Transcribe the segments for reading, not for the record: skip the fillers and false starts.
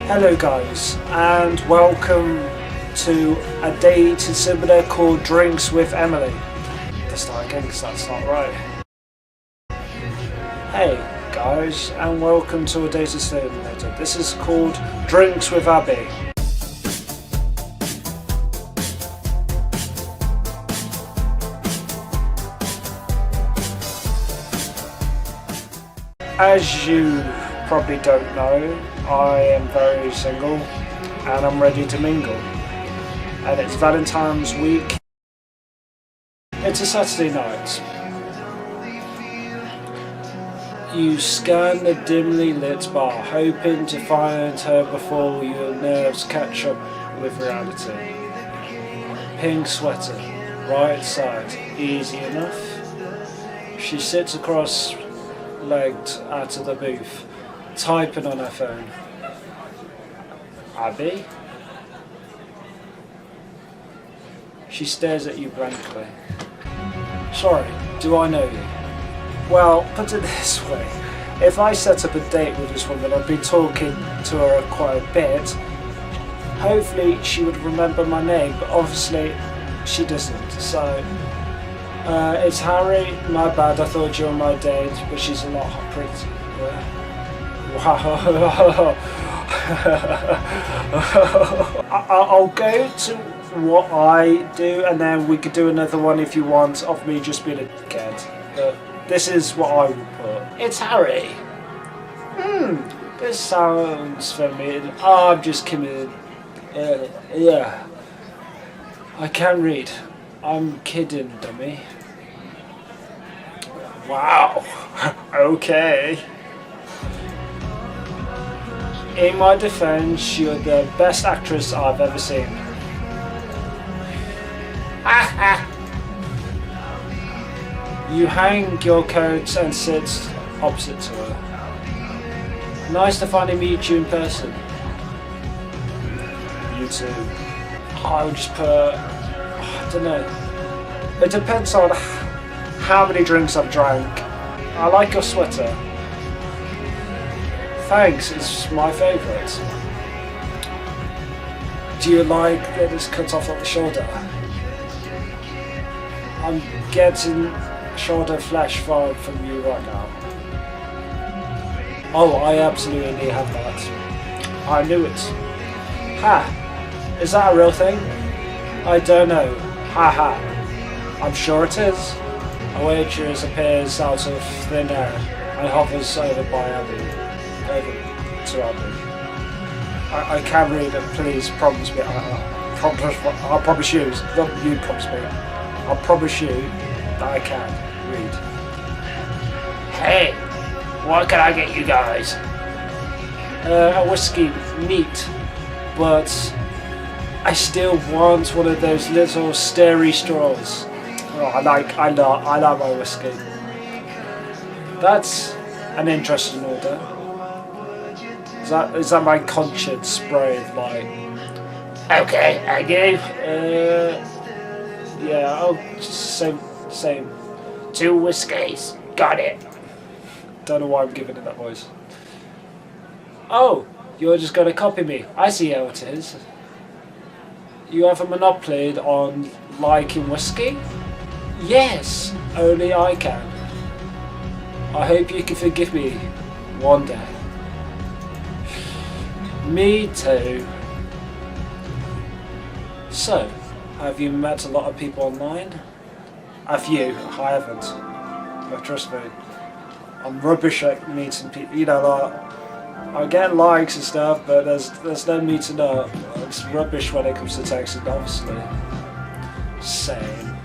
Hello guys, and welcome to a dating simulator called Drinks with Emily. Let's start again because that's not right. Hey guys, and welcome to a dating simulator. This is called Drinks with Abbey. As you probably don't know, I am very single and I'm ready to mingle. And it's Valentine's week. It's a Saturday night. You scan the dimly lit bar, hoping to find her before your nerves catch up with reality. Pink sweater, right side, easy enough. She sits cross-legged out of the booth, typing on her phone. Abbey? She stares at you blankly. Sorry, do I know you? Well, put it this way. If I set up a date with this woman, I've been talking to her quite a bit. Hopefully she would remember my name, but obviously she doesn't. So, it's Harry, my bad, I thought you were my date, but she's a lot prettier. Wow. I'll go to what I do, and then we could do another one if you want of me just being a dickhead. But this is what I would put. It's Harry. This sounds familiar. Oh, I'm just kidding. Yeah. I can read. I'm kidding, dummy. Wow. Okay. In my defense, you're the best actress I've ever seen. You hang your coat and sit opposite to her. Nice to finally meet you in person. You too. I would just put, I don't know. It depends on how many drinks I've drank. I like your sweater. Thanks, it's my favourite. Do you like that it's cut off at the shoulder? I'm getting shoulder flash vibe from you right now. Oh, I absolutely have that. I knew it. Ha! Is that a real thing? I don't know. Ha ha. I'm sure it is. A waitress appears out of thin air and hovers over by Abbey. Over to Abbey. I can read it, please promise me. I'll promise you, not you promise me. I'll promise you that I can read. Hey, what can I get you guys? A whiskey, neat, but I still want one of those little starry straws. Oh, I like my whiskey. That's an interesting order. Is that my conscience sprayed like? Okay, I do. Yeah, I'll just same. 2 whiskeys. Got it. Don't know why I'm giving it that voice. Oh, you're just gonna copy me. I see how it is. You have a monopoly on liking whiskey? Yes, only I can. I hope you can forgive me one day. Me too. So, have you met a lot of people online? Have you? I haven't. But trust me, I'm rubbish at meeting people. You know, like, I get likes and stuff, but there's no meeting up. It's rubbish when it comes to texting, obviously. Same.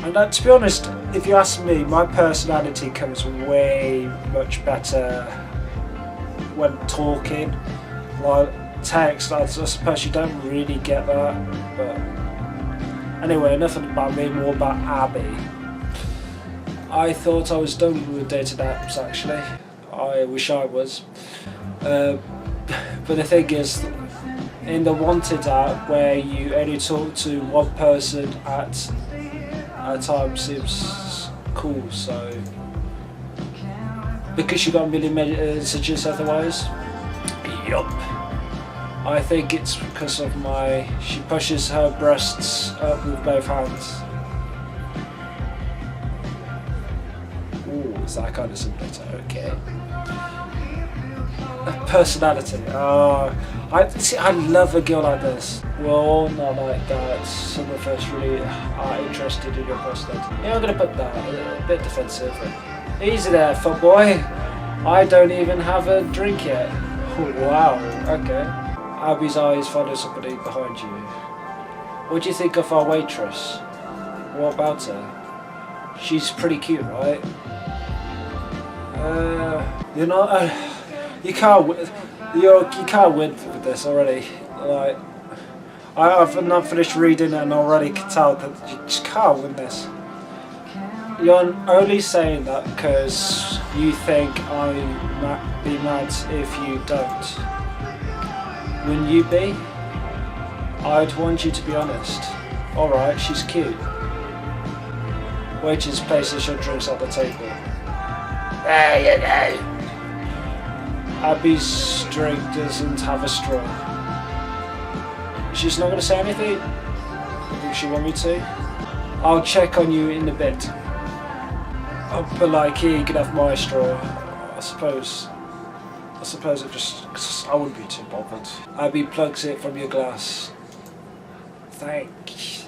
And to be honest, if you ask me, my personality comes way much better when talking. Like text, I suppose you don't really get that. But anyway, nothing about me, more about Abbey. I thought I was done with dating apps actually. I wish I was. But the thing is, in the wanted app where you only talk to one person at a time seems cool, so because you got a million messages otherwise. Yup. I think it's because of she pushes her breasts up with both hands. Ooh, is that kind of similar to okay. Personality. Oh, I love a girl like this. We're all not like that. Some of us really are interested in your personality. Yeah, I'm gonna put that a bit defensive. Easy there, fuckboy. I don't even have a drink yet. Wow. Okay. Abby's eyes follow somebody behind you. What do you think of our waitress? What about her? She's pretty cute, right? You're not. You can't win with this already. Like, I've not finished reading and already can tell that you just can't win this. You're only saying that because you think I might be mad if you don't. Wouldn't you be? I'd want you to be honest. Alright, she's cute. Waitress places your drinks at the table. There you go. Abby's drink doesn't have a straw. She's not going to say anything? Does she want me to? I'll check on you in a bit. But like, here you can have my straw. I suppose it just, I wouldn't be too bothered. Abbey plugs it from your glass. Thanks.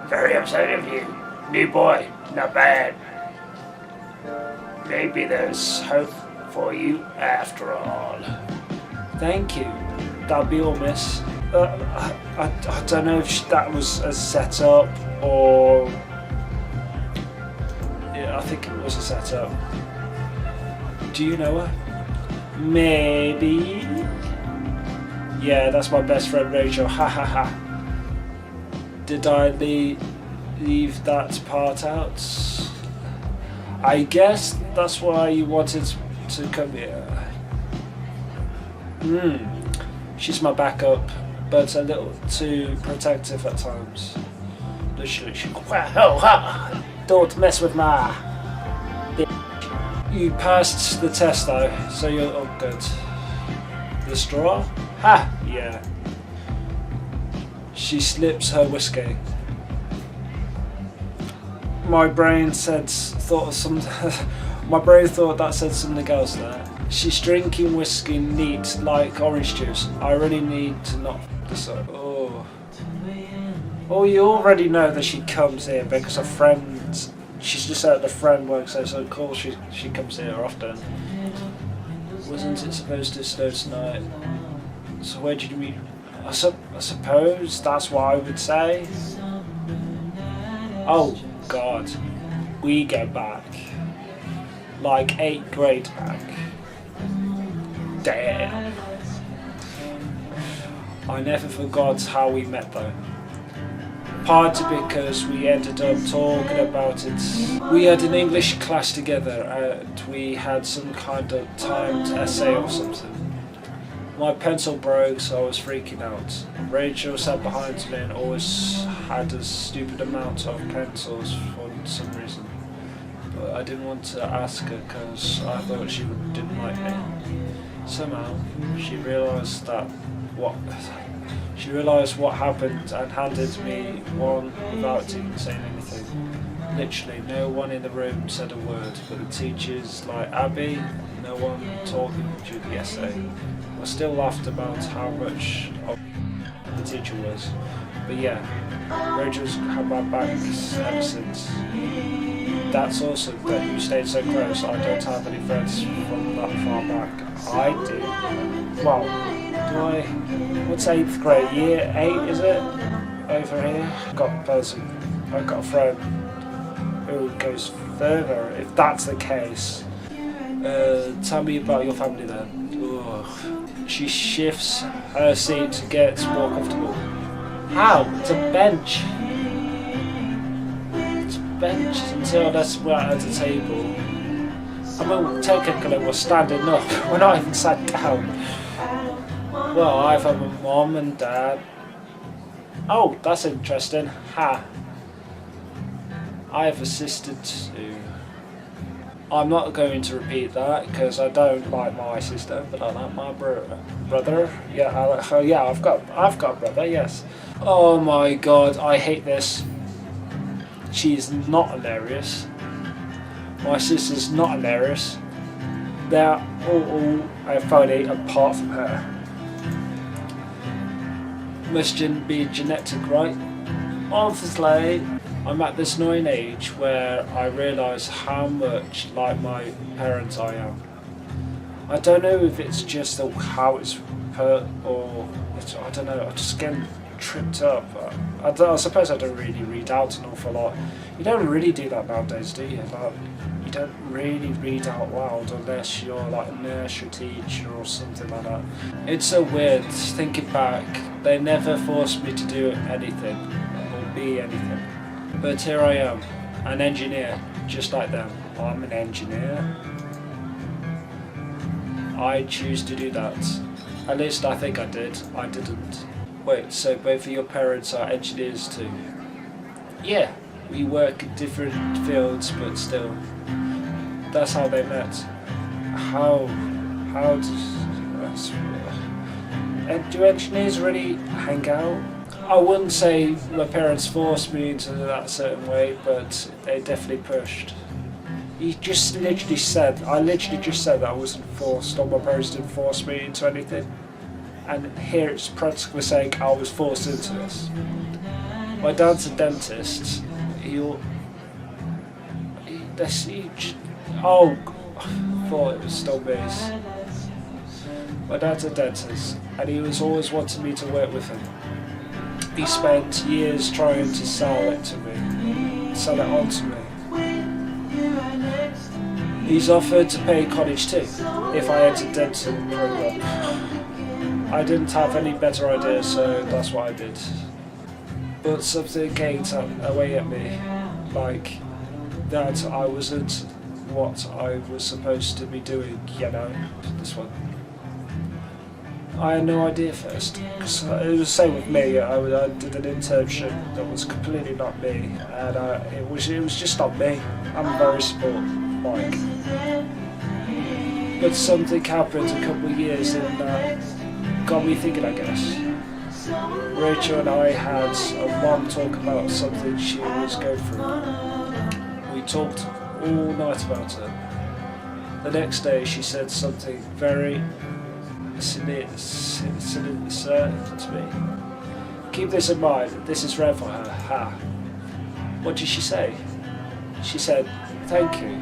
Very upset of you. New boy, not bad. Maybe there's hope for you after all. Thank you. That'll be all, miss. I don't know if that was a setup or... Yeah, I think it was a setup. Do you know her? Maybe. Yeah, that's my best friend Rachel. Ha ha ha. Did I leave that part out? I guess that's why you wanted to come here. She's my backup, but a little too protective at times. Literally, don't mess with my... You passed the test though, so you're all good. The straw? Ha! Yeah. She slips her whiskey. My brain thought that said something else there. She's drinking whiskey neat like orange juice. I really need to not f this up. Oh, you already know that she comes here because her friends. She's just said the friend works there, so of course she comes here often. Wasn't it supposed to snow tonight? So where did you meet? I suppose that's what I would say. Oh God, we go back like 8th grade back. Damn. I never forgot how we met though. Partly because we ended up talking about it. We had an English class together and we had some kind of timed essay or something. My pencil broke, so I was freaking out. Rachel sat behind me and always had a stupid amount of pencils for some reason. But I didn't want to ask her because I thought she didn't like me. Somehow, she realised what happened and handed me one without even saying anything. Literally, no one in the room said a word, but the teachers like Abbey, no one talking during the essay. I still laughed about how much of the teacher was. But yeah, Rachel's had my back ever since. That's awesome that you stayed so close. I don't have any friends from that far back. I do. Well, what's 8th grade? Year 8 is it? Over here? I've got a friend who goes further, if that's the case. Tell me about your family then. Ugh. She shifts her seat to get more comfortable. How? It's a bench. It's a bench until we're at the table. I mean, technically we're standing up. We're not even sat down. Well, I have a mom and dad. Oh, that's interesting. Ha. I have a sister too. I'm not going to repeat that because I don't like my sister, but I like my brother. Yeah, yeah, I've got a brother. Yes. Oh my god, I hate this. She's not hilarious. My sister's not hilarious. They're all funny apart from her. Must be genetic, right? Obviously, I'm at this annoying age where I realise how much like my parents I am. I don't know if it's just how it's put or I don't know. I just get tripped up. I suppose I don't really read out an awful lot. You don't really do that nowadays, do you? Like, you don't really read out loud unless you're like a nursery teacher or something like that. It's so weird thinking back. They never forced me to do anything or be anything. But here I am, an engineer, just like them. I'm an engineer. I choose to do that. At least I think I did. I didn't. Wait, so both of your parents are engineers too? Yeah, we work in different fields, but still. That's how they met. How do engineers really hang out? I wouldn't say my parents forced me into that certain way, but they definitely pushed. I literally just said that I wasn't forced, or my parents didn't force me into anything. And here it's practically saying I was forced into this. My dad's a dentist. I thought it was still base. My dad's a dentist, and he was always wanting me to work with him. He spent years trying to sell it on to me. He's offered to pay college too, if I entered dental program. I didn't have any better idea, so that's what I did. But something ate away at me, like that I wasn't what I was supposed to be doing, this one. I had no idea first, because it was the same with me. I did an internship that was completely not me, and it was just not me. I'm very sport-like. But something happened a couple of years and got me thinking, I guess. Rachel and I had a long talk about something she was going through. We talked all night about it. The next day she said something very sinister to me. Keep this in mind, this is rare for her. Ha. What did she say? She said, thank you.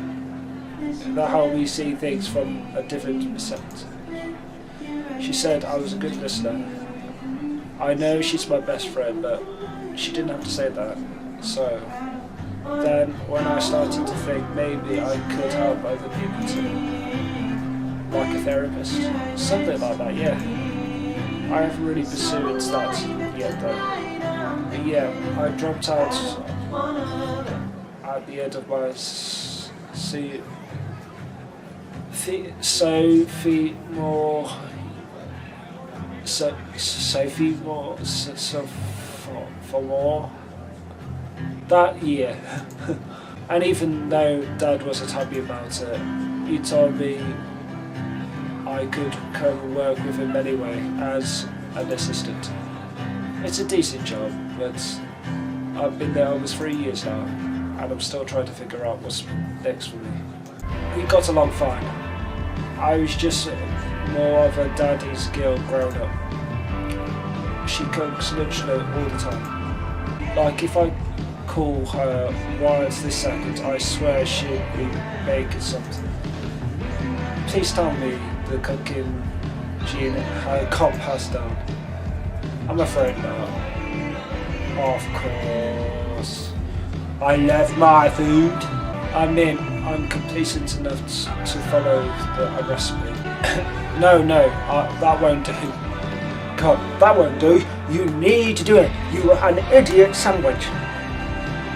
That's how we see things from a different perspective. She said I was a good listener. I know she's my best friend, but she didn't have to say that. So then when I started to think maybe I could help other people too, like a therapist, something like that, yeah. I haven't really pursued that yet though. But yeah, I dropped out at the end of my sophomore that year. And even though Dad wasn't happy about it, he told me I could come and work with him anyway as an assistant. It's a decent job, but I've been there almost 3 years now, and I'm still trying to figure out what's next for me. We got along fine. I was just more of a daddy's girl grown up. She cooks lunch all the time. Like if I call her right this second, I swear she'd be making something. Please tell me the cooking gene can't pass down. I'm afraid not. Of course. I love my food. I mean, I'm complacent enough to follow the recipe. No, that won't do. God, that won't do. You need to do it. You are an idiot sandwich.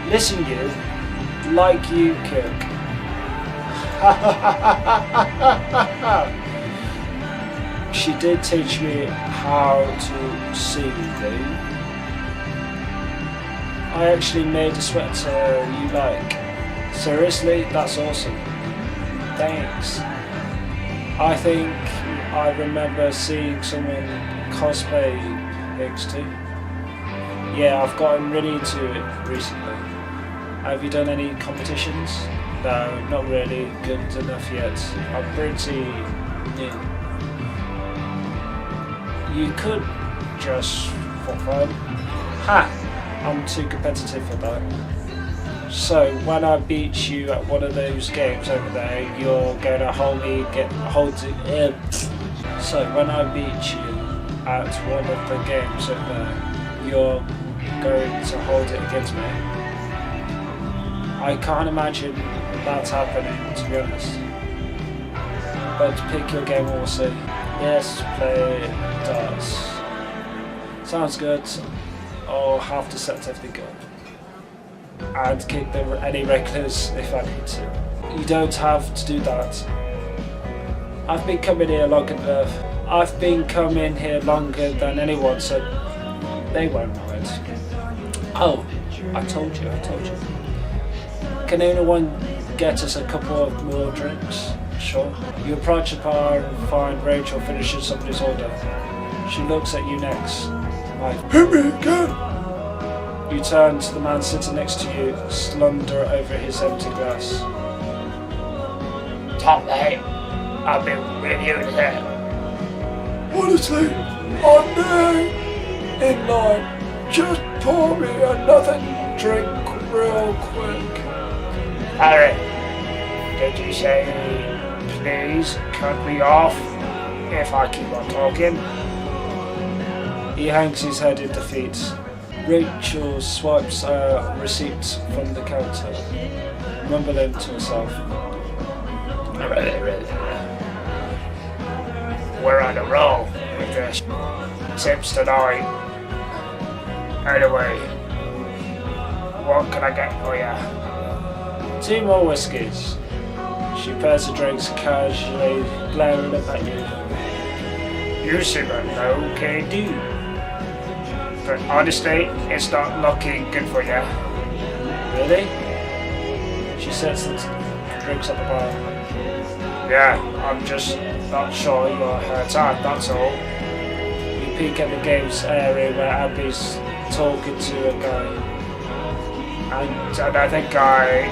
Listen, you, like you cook. She did teach me how to seethe. I actually made a sweater you like. Seriously, that's awesome. thanks. I think I remember seeing someone cosplay Higgs too. Yeah, I've gotten really into it recently. Have you done any competitions? No, not really good enough yet. I'm pretty new. You could just for fun. Ha! I'm too competitive for that. So when I beat you at one of those games over there, you're gonna So when I beat you at one of the games over there, you're going to hold it against me. I can't imagine that's happening, to be honest. But pick your game, we'll see. Yes, play darts. Sounds good. I'll have to set everything up and kick any regulars if I need to. You don't have to do that. I've been coming here long enough. I've been coming here longer than anyone, so they won't mind. Oh, I told you. Can anyone get us a couple of more drinks? Sure. You approach the bar and find Rachel finishing somebody's order. She looks at you next. Like, hit me again! You turn to the man sitting next to you, slunder over his empty glass. Top mate, I've been with you here. Honestly, I'm there in line. Just pour me another drink real quick. Harry, did you say please cut me off if I keep on talking? He hangs his head in defeat. Rachel swipes a receipt from the counter, mumbling to herself. We're on a roll with this tips tonight. Anyway, what can I get for you? 2 more whiskies. She pairs the drinks casually, glaring up at you. You seem an okay dude. But honestly, it's not looking good for you. Really? She sets the drinks at the bar. Yeah, I'm just not sure you're her type, that's all. You peek at the games area where Abbey's talking to a guy. And I think I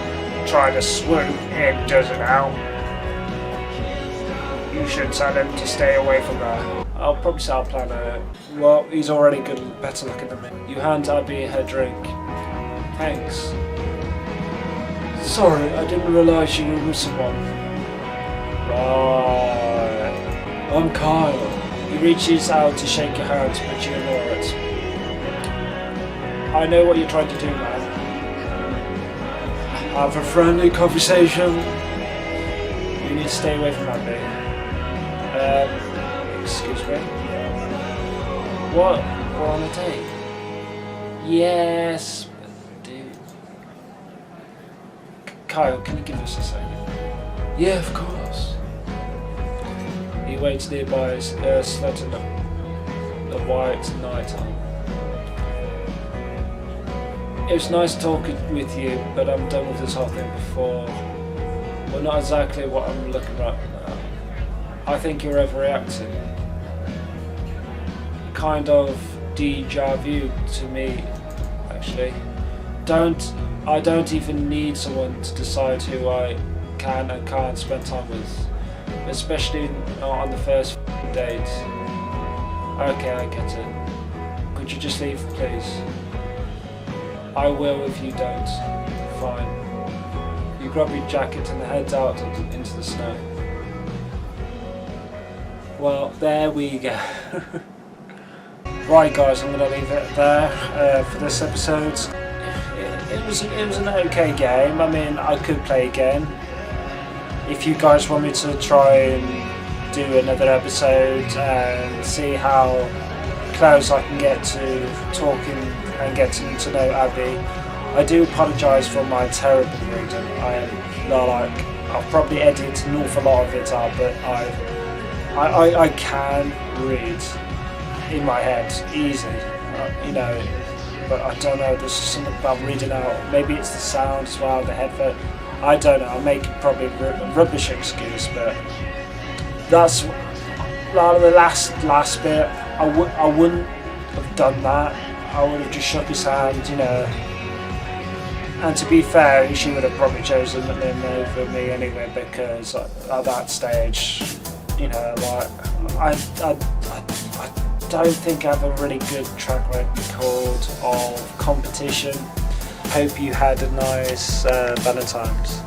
tried to swoop in just now. You should tell him to stay away from her. I'll probably say I'll plan it. Well, he's already good, better looking than me. You hand Abbey her drink. Thanks. Sorry, I didn't realise you were with someone. Right. I'm Kyle. He reaches out to shake your hand, but you ignore it. I know what you're trying to do, man. Have a friendly conversation. You need to stay away from Abbey. Excuse me? What? We're on a date? Yes, dude. Kyle, can you give us a second? Yeah, of course. He waits nearby, slutting the white night on. It was nice talking with you, but I'm done with this whole thing before. Well, not exactly what I'm looking right now. I think you're overreacting. Kind of deja vu to me, actually. I don't even need someone to decide who I can and can't spend time with, especially not on the first date. Okay, I get it. Could you just leave, please? I will if you don't. Fine. You grab your jacket and head out into the snow. Well, there we go. Right, guys, I'm going to leave it there for this episode. It was an okay game. I mean, I could play again. If you guys want me to try and do another episode and see how close I can get to talking and getting to know Abbey, I do apologise for my terrible reading. I've probably edited an awful lot of it out, but I can read in my head easy, but I don't know, there's something about reading out. Maybe it's the sound as well, the headphone. I don't know. I'm making probably a rubbish excuse, but that's like the last bit. I wouldn't have done that. I would have just shook his hand, you know. And to be fair, she would have probably chosen him over me anyway, because at that stage, you know, like I don't think I have a really good track record of competition. Hope you had a nice Valentine's.